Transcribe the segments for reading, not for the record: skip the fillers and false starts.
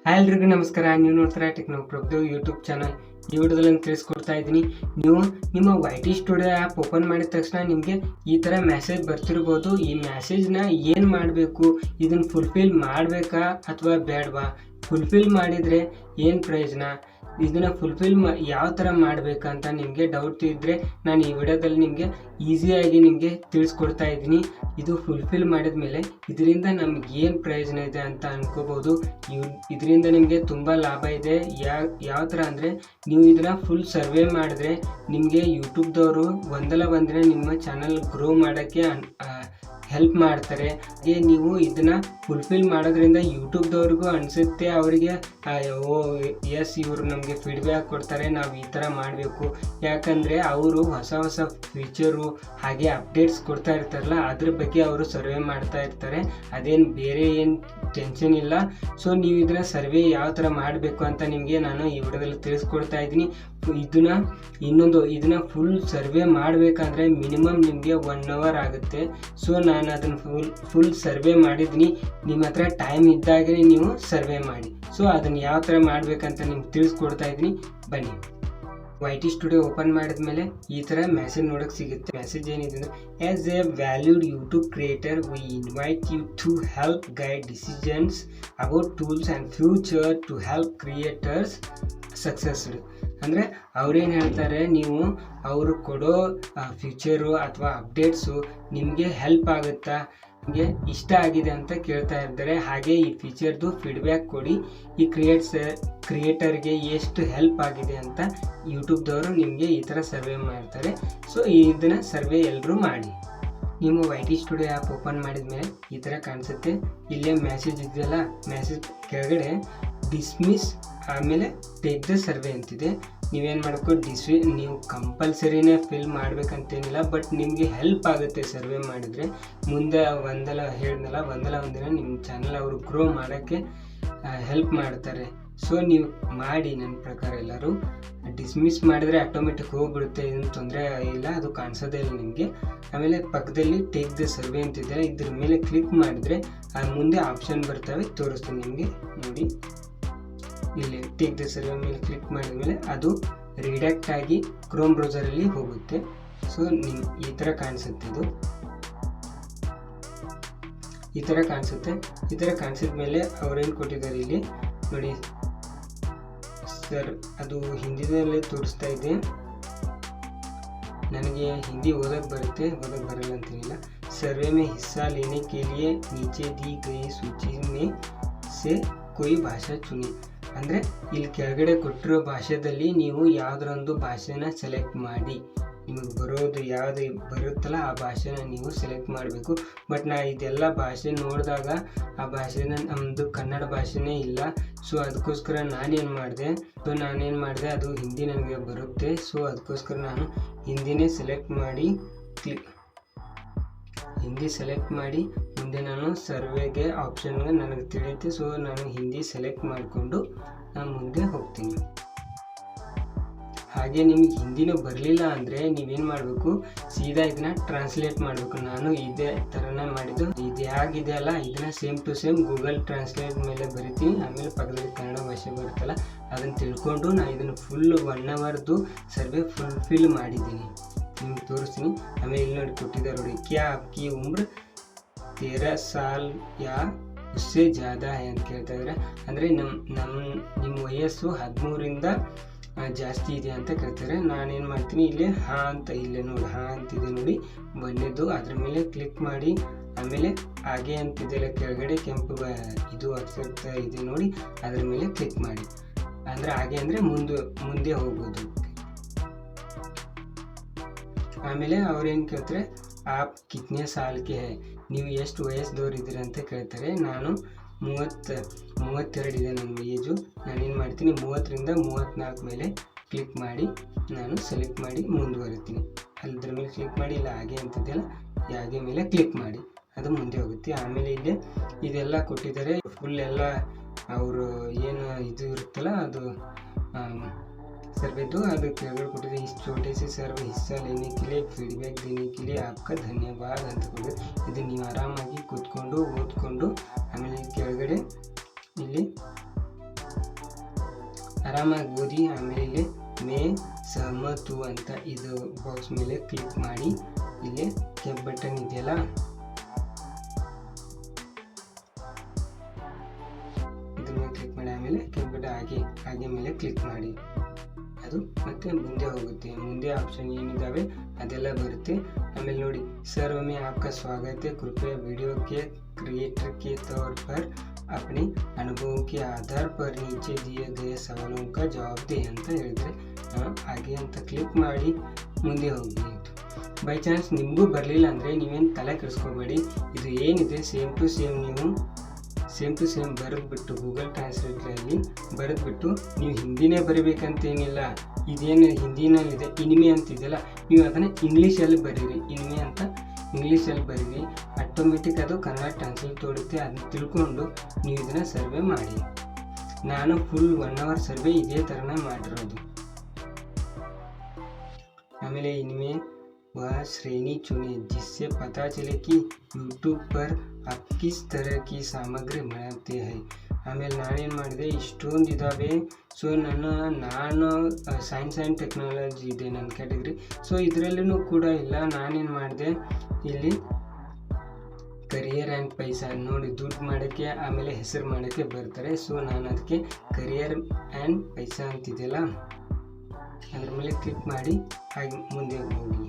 Hi ಎಲ್ರಿಗೂ ನಮಸ್ಕಾರ. ನೀವು ನೋಡ್ತಾರೆ ಟೆಕ್ನೋ ಪ್ರಭುದೇವ್ ಯೂಟ್ಯೂಬ್ ಚಾನಲ್. ಈ ವಿಡಿಯೋದಲ್ಲಿ ನಾನು ತಿಳಿಸ್ಕೊಡ್ತಾ ಇದ್ದೀನಿ. ನೀವು ನಿಮ್ಮ YT ಸ್ಟುಡಿಯೋ ಆ್ಯಪ್ ಓಪನ್ ಮಾಡಿದ ತಕ್ಷಣ ನಿಮಗೆ ಈ ಥರ ಮೆಸೇಜ್ ಬರ್ತಿರ್ಬೋದು. ಈ ಮೆಸೇಜ್ನ ಏನು ಮಾಡಬೇಕು, ಇದನ್ನು ಫುಲ್ಫಿಲ್ ಮಾಡಬೇಕಾ ಅಥವಾ ಬೇಡವಾ, ಫುಲ್ಫಿಲ್ ಮಾಡಿದರೆ ಏನು ಪ್ರಯೋಜನ, ಇದನ್ನು ಫುಲ್ಫಿಲ್ ಯಾವ ಥರ ಮಾಡಬೇಕಂತ ನಿಮಗೆ ಡೌಟ್ ಇದ್ದರೆ ನಾನು ಈ ವಿಡಿಯೋದಲ್ಲಿ ನಿಮಗೆ ಈಸಿಯಾಗಿ ನಿಮಗೆ ತಿಳಿಸ್ಕೊಡ್ತಾ ಇದ್ದೀನಿ. ಇದು ಫುಲ್ಫಿಲ್ ಮಾಡಿದ ಮೇಲೆ ಇದರಿಂದ ನಮ್ಗೆ ಏನು ಪ್ರಯೋಜನ ಇದೆ ಅಂತ ಅನ್ಕೋಬೋದು. ಇದರಿಂದ ನಿಮಗೆ ತುಂಬ ಲಾಭ ಇದೆ. ಯಾವ ಥರ ಅಂದರೆ, ನೀವು ಇದನ್ನು ಫುಲ್ ಸರ್ವೆ ಮಾಡಿದ್ರೆ ನಿಮಗೆ ಯೂಟ್ಯೂಬ್ದವರು ಒಂದಲ್ಲ ಒಂದಿನ ನಿಮ್ಮ ಚಾನಲ್ ಗ್ರೋ ಮಾಡೋಕ್ಕೆ ಹೆಲ್ಪ್ ಮಾಡ್ತಾರೆ. ಹಾಗೆ ನೀವು ಇದನ್ನು ಫುಲ್ಫಿಲ್ ಮಾಡೋದ್ರಿಂದ ಯೂಟ್ಯೂಬ್ದವ್ರಿಗೂ ಅನಿಸುತ್ತೆ, ಅವರಿಗೆ ಎಸ್ ಇವರು ನಮಗೆ ಫೀಡ್ಬ್ಯಾಕ್ ಕೊಡ್ತಾರೆ, ನಾವು ಈ ಥರ ಮಾಡಬೇಕು. ಯಾಕಂದರೆ ಅವರು ಹೊಸ ಹೊಸ ಫೀಚರು ಹಾಗೆ ಅಪ್ಡೇಟ್ಸ್ ಕೊಡ್ತಾ ಇರ್ತಾರಲ್ಲ, ಅದ್ರ ಬಗ್ಗೆ ಅವರು ಸರ್ವೆ ಮಾಡ್ತಾ ಇರ್ತಾರೆ. ಅದೇನು ಬೇರೆ ಏನು ಟೆನ್ಷನ್ ಇಲ್ಲ. ಸೊ ನೀವು ಇದನ್ನು ಸರ್ವೆ ಯಾವ ಥರ ಮಾಡಬೇಕು ಅಂತ ನಿಮಗೆ ನಾನು ಈ ವಿಡಿಯೋದಲ್ಲಿ ತಿಳಿಸ್ಕೊಡ್ತಾ ಇದ್ದೀನಿ. ಇದನ್ನು ಫುಲ್ ಸರ್ವೆ ಮಾಡಬೇಕಂದ್ರೆ ಮಿನಿಮಮ್ ನಿಮಗೆ 1 hour ಆಗುತ್ತೆ. ಸೊ ನಾನು ಅದನ್ನು ಫುಲ್ ಸರ್ವೆ ಮಾಡಿದ್ದೀನಿ. ನಿಮ್ಮ ಹತ್ರ ಟೈಮ್ ಇದ್ದಾಗಲೇ ನೀವು ಸರ್ವೆ ಮಾಡಿ. ಸೊ ಅದನ್ನು ಯಾವ ಥರ ಮಾಡಬೇಕಂತ ನಿಮ್ಗೆ ತಿಳಿಸ್ಕೊಡ್ತಾ ಇದ್ದೀನಿ, ಬನ್ನಿ. YT ಸ್ಟುಡಿಯೋ ಓಪನ್ ಮಾಡಿದ ಮೇಲೆ ಈ ಥರ ಮೆಸೇಜ್ ನೋಡೋಕ್ಕೆ ಸಿಗುತ್ತೆ. ಮೆಸೇಜ್ ಏನಿದೆ ಅಂದರೆ, as a valued YouTube creator we invite you to help guide decisions about tools and future to help creators successful. ಅಂದರೆ ಅವ್ರೇನು ಹೇಳ್ತಾರೆ, ನೀವು ಅವರು ಕೊಡೋ ಫ್ಯೂಚರು ಅಥವಾ ಅಪ್ಡೇಟ್ಸು ನಿಮಗೆ ಹೆಲ್ಪ್ ಆಗುತ್ತಾ, ನಿಮಗೆ ಇಷ್ಟ ಆಗಿದೆ ಅಂತ ಕೇಳ್ತಾ ಇದ್ದಾರೆ. ಹಾಗೆ ಈ ಫೀಚರ್ದು ಫೀಡ್ಬ್ಯಾಕ್ ಕೊಡಿ, ಈ ಕ್ರಿಯೇಟರ್ಗೆ ಎಷ್ಟು ಹೆಲ್ಪ್ ಆಗಿದೆ ಅಂತ ಯೂಟ್ಯೂಬ್ದವರು ನಿಮಗೆ ಈ ಥರ ಸರ್ವೆ ಮಾಡ್ತಾರೆ. ಸೊ ಇದನ್ನು ಸರ್ವೆ ಎಲ್ಲರೂ ಮಾಡಿ. ನಿಮ್ಮ YT ಸ್ಟುಡಿಯೋ ಆ್ಯಪ್ ಓಪನ್ ಮಾಡಿದ ಮೇಲೆ ಈ ಥರ ಕಾಣಿಸುತ್ತೆ. ಇಲ್ಲೇ ಮೆಸೇಜ್ ಇದೆಯಲ್ಲ, ಮೆಸೇಜ್ ಕೆಳಗಡೆ ಡಿಸ್ಮಿಸ್ ಆಮೇಲೆ ಟೇಕ್ ದ ಸರ್ವೆ ಅಂತಿದೆ. ನೀವೇನು ಮಾಡಬೇಕು, ನೀವು ಕಂಪಲ್ಸರಿನೇ ಫಿಲ್ ಮಾಡಬೇಕಂತೇನಿಲ್ಲ, ಬಟ್ ನಿಮಗೆ ಹೆಲ್ಪ್ ಆಗುತ್ತೆ ಸರ್ವೆ ಮಾಡಿದರೆ. ಮುಂದೆ ಒಂದಿನ ನಿಮ್ಮ ಚಾನಲ್ ಅವರು ಗ್ರೋ ಮಾಡೋಕ್ಕೆ ಹೆಲ್ಪ್ ಮಾಡ್ತಾರೆ. ಸೊ ನೀವು ಮಾಡಿ. ನನ್ನ ಪ್ರಕಾರ ಎಲ್ಲರೂ ಡಿಸ್ಮಿಸ್ ಮಾಡಿದರೆ ಆಟೋಮೆಟಿಕ್ ಹೋಗ್ಬಿಡುತ್ತೆ, ಏನು ತೊಂದರೆ ಇಲ್ಲ, ಅದು ಕಾಣಿಸೋದೇ ಇಲ್ಲ ನಿಮಗೆ. ಆಮೇಲೆ ಪಕ್ಕದಲ್ಲಿ ಟೇಕ್ ದ ಸರ್ವೆ ಅಂತಿದೆ, ಇದ್ರ ಮೇಲೆ ಕ್ಲಿಕ್ ಮಾಡಿದರೆ ಮುಂದೆ ಆಪ್ಷನ್ ಬರ್ತವೆ, ತೋರಿಸ್ತೀನಿ ನಿಮಗೆ ನೋಡಿ. ಇಲ್ಲಿ ಟೇಕ್ ದ ಸರ್ವೆ ಮೇಲೆ ಕ್ಲಿಕ್ ಮಾಡಿದ ಮೇಲೆ ಅದು ರಿಡಕ್ಟ್ ಆಗಿ ಕ್ರೋಮ್ ಬ್ರೌಸರಲ್ಲಿ ಹೋಗುತ್ತೆ. ಸೊ ಈ ಥರ ಕಾಣಿಸುತ್ತೆ, ಈ ಥರ ಕಾಣಿಸಿದ ಮೇಲೆ ಅವ್ರೇನು ಕೊಟ್ಟಿದ್ದಾರೆ ಇಲ್ಲಿ ನೋಡಿ ಸರ್. ಅದು ಹಿಂದಿನಲ್ಲೇ ತೋರಿಸ್ತಾ ಇದೆ. ನನಗೆ ಹಿಂದಿ ಓದಕ್ಕೆ ಬರುತ್ತೆ, ಓದಕ್ಕೆ ಬರಲ್ಲ ಅಂತೇನಿಲ್ಲ. ಸರ್ವೆ में हिस्सा लेने के लिए नीचे दी गई सूची में से कोई ಭಾಷಾ ಚುನಿ. ಅಂದರೆ ಇಲ್ಲಿ ಕೆಳಗಡೆ ಕೊಟ್ಟಿರೋ ಭಾಷೆದಲ್ಲಿ ನೀವು ಯಾವುದರೊಂದು ಭಾಷೆನ ಸೆಲೆಕ್ಟ್ ಮಾಡಿ, ನಿಮಗೆ ಬರೋದು ಯಾವುದು ಬರುತ್ತಲ್ಲ ಆ ಭಾಷೆನ ನೀವು ಸೆಲೆಕ್ಟ್ ಮಾಡಬೇಕು. ಬಟ್ ನಾ ಇದೆಲ್ಲ ಭಾಷೆ ನೋಡಿದಾಗ ಆ ಭಾಷೆನ ನಮ್ಮದು ಕನ್ನಡ ಭಾಷೆನೇ ಇಲ್ಲ. ಸೊ ಅದಕ್ಕೋಸ್ಕರ ನಾನೇನು ಮಾಡಿದೆ, ಅದು ಹಿಂದಿ ನನಗೆ ಬರುತ್ತೆ. ಸೊ ಅದಕ್ಕೋಸ್ಕರ ನಾನು ಹಿಂದಿನೇ ಸೆಲೆಕ್ಟ್ ಮಾಡಿ ಮುಂದೆ ನಾನು ಸರ್ವೆಗೆ ಆಪ್ಷನ್ಗೆ ನನಗೆ ತಿಳಿಯುತ್ತೆ. ಸೊ ನಾನು ಹಿಂದಿ ಸೆಲೆಕ್ಟ್ ಮಾಡಿಕೊಂಡು ನಾನು ಮುಂದೆ ಹೋಗ್ತೀನಿ. ಹಾಗೆ ನಿಮಗೆ ಹಿಂದಿನೂ ಬರಲಿಲ್ಲ ಅಂದರೆ ನೀವೇನು ಮಾಡಬೇಕು, ಸೀದಾ ಇದನ್ನ ಟ್ರಾನ್ಸ್ಲೇಟ್ ಮಾಡಬೇಕು. ನಾನು ಇದೇ ಥರನೇ ಮಾಡಿದ್ದು. ಇದು ಹೇಗಿದೆ ಅಲ್ಲ, ಇದನ್ನು same to same Google translate ಮೇಲೆ ಬರಿತೀನಿ. ಆಮೇಲೆ ಪಕ್ಕದಲ್ಲಿ ಕನ್ನಡ ಭಾಷೆ ಬರುತ್ತಲ್ಲ ಅದನ್ನು ತಿಳ್ಕೊಂಡು ನಾನು ಇದನ್ನು ಫುಲ್ 1 hourದು ಸರ್ವೆ ಫುಲ್ಫಿಲ್ ಮಾಡಿದ್ದೀನಿ, ನಿಮ್ಗೆ ತೋರಿಸ್ತೀನಿ. ಆಮೇಲೆ ಇಲ್ಲಿ ನೋಡಿ ಕೊಟ್ಟಿದ್ದಾರೆ ನೋಡಿ, ಕ್ಯಾ ಆಪ್ಕಿ ಉಮ್ರ 13 ಸಾಲ್ ಯಾ ಉಸ್ಸೆ ಜ್ಯಾದಾ ಹೈ ಅಂತ ಕೇಳ್ತಾ ಇದ್ದಾರೆ. ಅಂದರೆ ನಿಮ್ಮ ವಯಸ್ಸು 13ರಿಂದ ಜಾಸ್ತಿ ಇದೆ ಅಂತ ಕೇಳ್ತಾರೆ. ನಾನೇನು ಮಾಡ್ತೀನಿ, ಇಲ್ಲೇ ಇಲ್ಲೇ ನೋಡಿ ಹಾಂ ಅಂತಿದೆ ನೋಡಿ ಬಂದಿದ್ದು, ಅದ್ರ ಮೇಲೆ ಕ್ಲಿಕ್ ಮಾಡಿ ಆಮೇಲೆ ಹಾಗೆ ಅಂತಿದೆಯಲ್ಲ ಕೆಳಗಡೆ ಕೆಂಪು ಇದು ಅಕ್ಷರ ಇದೆ ನೋಡಿ, ಅದ್ರ ಮೇಲೆ ಕ್ಲಿಕ್ ಮಾಡಿ. ಅಂದರೆ ಹಾಗೆ ಅಂದರೆ ಮುಂದೆ ಹೋಗ್ಬೋದು. ಆಮೇಲೆ ಅವ್ರೇನು ಕೇಳ್ತಾರೆ, ಆಪ್ ಕಿತ್ನೆ ಸಾಲ್ಗೆ ಹೈ, ನೀವು ಎಷ್ಟು ವಯಸ್ಸದವ್ರು ಇದ್ದೀರ ಅಂತ ಕೇಳ್ತಾರೆ. ನಾನು 32 ಇದೆ ನನ್ನ ಏಜು. ನಾನೇನು ಮಾಡ್ತೀನಿ, 30ರಿಂದ 34 ಮೇಲೆ ಕ್ಲಿಕ್ ಮಾಡಿ ನಾನು ಸೆಲೆಕ್ಟ್ ಮಾಡಿ ಮುಂದುವರಿತೀನಿ. ಅದ್ರ ಮೇಲೆ ಕ್ಲಿಕ್ ಮಾಡಿ, ಇಲ್ಲ ಹಾಗೆ ಅಂತಿದೆಯಲ್ಲ ಹಾಗೆ ಮೇಲೆ ಕ್ಲಿಕ್ ಮಾಡಿ, ಅದು ಮುಂದೆ ಹೋಗುತ್ತೆ. ಆಮೇಲೆ ಇಲ್ಲಿ ಇದೆಲ್ಲ ಕೊಟ್ಟಿದ್ದಾರೆ ಫುಲ್ ಎಲ್ಲ ಅವರು ಏನು ಇದು ಇರುತ್ತಲ್ಲ ಅದು सर्वे तो ಅದು ಕೆಳಗಡೆ ಕೊಟ್ಟಿದೆ इस छोटे से सर्वे हिस्सा लेने के लिए फीडबैक देने के लिए आपका धन्यवाद ಅಂತ ಕೊಟ್ಟಿದೆ. ಇದು ನೀವು ಆರಾಮಾಗಿ ಕೂತ್ಕೊಂಡು ಓದ್ಕೊಂಡು ಆಮೇಲೆ ಕೆಳಗಡೆ ಇಲ್ಲಿ ಆರಾಮಾಗಿ ಓದಿ. ಆಮೇಲೆ ಇಲ್ಲಿ ಮೇ ಸಹಮತು ಅಂತ ಇದು ಬಾಕ್ಸ್ ಮೇಲೆ ಕ್ಲಿಕ್ ಮಾಡಿ, ಇಲ್ಲಿ ಕೆಂಪು ಬಟನ್ ಇದೆಯಲ್ಲ ಇದ್ರ ಮೇಲೆ ಕ್ಲಿಕ್ ಮಾಡಿ, ಆಮೇಲೆ ಕೆಂಪು ಬಟನ್ ಹಾಗೆ ಮೇಲೆ ಕ್ಲಿಕ್ ಮಾಡಿ. ಅದು ಮತ್ತೆ ಮುಂದೆ ಹೋಗುತ್ತೆ. ಮುಂದೆ ಆಪ್ಷನ್ ಏನಿದ್ದಾವೆ ಅದೆಲ್ಲ ಬರುತ್ತೆ. ಆಮೇಲೆ ನೋಡಿ, सर्व में आपका स्वागत है, कृपया वीडियो के क्रिएटर के तौर पर अपने अनुभवों के आधार पर नीचे दिए गए सवालों का जवाब दें ಅಂತ ಹೇಳಿದ್ರೆ ಹಾಗೆ ಅಂತ ಕ್ಲಿಕ್ ಮಾಡಿ ಮುಂದೆ ಹೋಗಿ. ಬೈ ಚಾನ್ಸ್ ನಿಮಗೂ ಬರಲಿಲ್ಲ ಅಂದರೆ ನೀವೇನು ತಲೆ ಕೆಡಿಸ್ಕೋಬೇಡಿ. ಇದು ಏನಿದೆ ಸೇಮ್ ಟು ಸೇಮ್ ಬರೆದ್ಬಿಟ್ಟು ಗೂಗಲ್ ಟ್ರಾನ್ಸ್ಲೇಟರಲ್ಲಿ ಬರೆದ್ಬಿಟ್ಟು ನೀವು ಹಿಂದಿನೇ ಬರೀಬೇಕಂತೇನಿಲ್ಲ. ಇದೇನು ಹಿಂದಿನಲ್ಲಿದೆ ಇನಿಮೆ ಅಂತಿದೆಯಲ್ಲ, ನೀವು ಅದನ್ನು ಇಂಗ್ಲೀಷಲ್ಲಿ ಬರೀರಿ. ಇನಿಮೆ ಅಂತ ಇಂಗ್ಲೀಷಲ್ಲಿ ಬರೀರಿ, ಆಟೋಮೆಟಿಕ್ ಅದು ಕನ್ನಡ ಟ್ರಾನ್ಸ್ಲೇಟ್ ತೊಡುತ್ತೆ. ಅದನ್ನ ತಿಳ್ಕೊಂಡು ನೀವು ಇದನ್ನು ಸರ್ವೆ ಮಾಡಿ. ನಾನು ಫುಲ್ 1 hour ಸರ್ವೆ ಇದೇ ಥರನೇ ಮಾಡಿರೋದು. ಆಮೇಲೆ ಇನಿಮೆ वह श्रेणी चुने जिससे पता चले कि यूट्यूब पर आप किस तरह की सामग्री बनाते हैं. ಆಮೇಲೆ ನಾನೇನು ಮಾಡಿದೆ, ಇಷ್ಟೊಂದು ಇದ್ದಾವೆ. ಸೊ ನಾನು ಸೈನ್ಸ್ ಆ್ಯಂಡ್ ಟೆಕ್ನಾಲಜಿ ಇದೆ ನನ್ನ ಕ್ಯಾಟಗರಿ. ಸೊ ಇದರಲ್ಲೂ ಕೂಡ ಇಲ್ಲ. ನಾನೇನು ಮಾಡಿದೆ, ಇಲ್ಲಿ ಕರಿಯರ್ ಆ್ಯಂಡ್ ಪೈಸಾ ನೋಡಿ, ದುಡ್ಡು ಮಾಡೋಕ್ಕೆ ಆಮೇಲೆ ಹೆಸರು ಮಾಡೋಕ್ಕೆ ಬರ್ತಾರೆ. ಸೊ ನಾನು ಅದಕ್ಕೆ ಕರಿಯರ್ ಆ್ಯಂಡ್ ಪೈಸಾ ಅಂತಿದೆಯಲ್ಲ ಅದ್ರ ಮೇಲೆ ಕ್ಲಿಕ್ ಮಾಡಿ ಹಾಗೆ ಮುಂದೆ ಹೋಗಿ.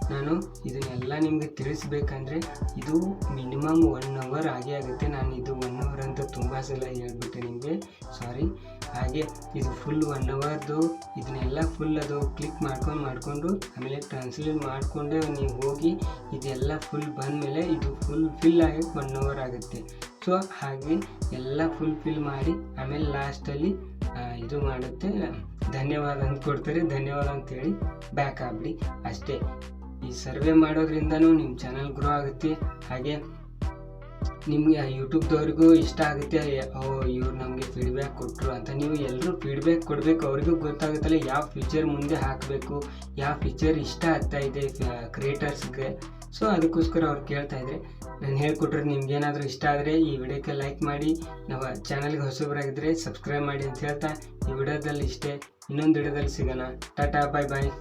ನಾನು ಇದನ್ನೆಲ್ಲ ನಿಮಗೆ ತಿಳಿಸ್ಬೇಕಂದ್ರೆ ಇದು ಮಿನಿಮಮ್ 1 hour ಆಗೇ ಆಗುತ್ತೆ. ನಾನು ಇದು 1 hour ಅಂತ ತುಂಬ ಸಲ ಹೇಳ್ಬಿಟ್ಟೆ ನಿಮಗೆ, ಸಾರಿ. ಹಾಗೆ ಇದು ಫುಲ್ 1 hourದು ಇದನ್ನೆಲ್ಲ ಫುಲ್ ಅದು ಕ್ಲಿಕ್ ಮಾಡಿಕೊಂಡು ಆಮೇಲೆ ಟ್ರಾನ್ಸ್ಲೇಟ್ ಮಾಡಿಕೊಂಡೆ ನೀವು ಹೋಗಿ ಇದೆಲ್ಲ ಫುಲ್ ಬಂದಮೇಲೆ ಇದು ಫುಲ್ ಫಿಲ್ ಆಗಿ 1 hour ಆಗುತ್ತೆ. ಸೊ ಹಾಗೆ ಎಲ್ಲ ಫುಲ್ ಫಿಲ್ ಮಾಡಿ ಆಮೇಲೆ ಲಾಸ್ಟಲ್ಲಿ ಇದು ಮಾಡುತ್ತೆ, ಧನ್ಯವಾದ ಅಂತ ಕೊಡ್ತಾರೆ. ಧನ್ಯವಾದ ಅಂತೇಳಿ ಬ್ಯಾಕ್ ಆಗ್ಬಿಡಿ ಅಷ್ಟೇ. ಈ ಸರ್ವೆ ಮಾಡೋದ್ರಿಂದನೂ ನಿಮ್ಮ ಚಾನಲ್ ಗ್ರೋ ಆಗುತ್ತೆ. ಹಾಗೆ ನಿಮಗೆ ಯೂಟ್ಯೂಬ್ದವ್ರಿಗೂ ಇಷ್ಟ ಆಗುತ್ತೆ, ಇವ್ರು ನಮಗೆ ಫೀಡ್ಬ್ಯಾಕ್ ಕೊಟ್ಟರು ಅಂತ. ನೀವು ಎಲ್ಲರೂ ಫೀಡ್ಬ್ಯಾಕ್ ಕೊಡಬೇಕು, ಅವ್ರಿಗೂ ಗೊತ್ತಾಗುತ್ತಲ್ಲ ಯಾವ ಫೀಚರ್ ಮುಂದೆ ಹಾಕಬೇಕು, ಯಾವ ಫೀಚರ್ ಇಷ್ಟ ಆಗ್ತಾ ಇದೆ ಕ್ರಿಯೇಟರ್ಸ್ಗೆ. ಸೊ ಅದಕ್ಕೋಸ್ಕರ ಅವ್ರು ಕೇಳ್ತಾ ಇದ್ರೆ ನಾನು ಹೇಳ್ಕೊಟ್ರೆ ನಿಮ್ಗೇನಾದರೂ ಇಷ್ಟ ಆದರೆ ಈ ವಿಡಿಯೋಕ್ಕೆ ಲೈಕ್ ಮಾಡಿ, ನಾವು ಚಾನಲ್ಗೆ ಹೊಸಬರಾಗಿದ್ದರೆ ಸಬ್ಸ್ಕ್ರೈಬ್ ಮಾಡಿ ಅಂತ ಹೇಳ್ತಾ ಈ ವಿಡಿಯೋದಲ್ಲಿ ಇಷ್ಟೇ. ಇನ್ನೊಂದು ವಿಡಿಯೋದಲ್ಲಿ ಸಿಗೋಣ. ಟಾಟಾ, ಬಾಯ್ ಬಾಯ್.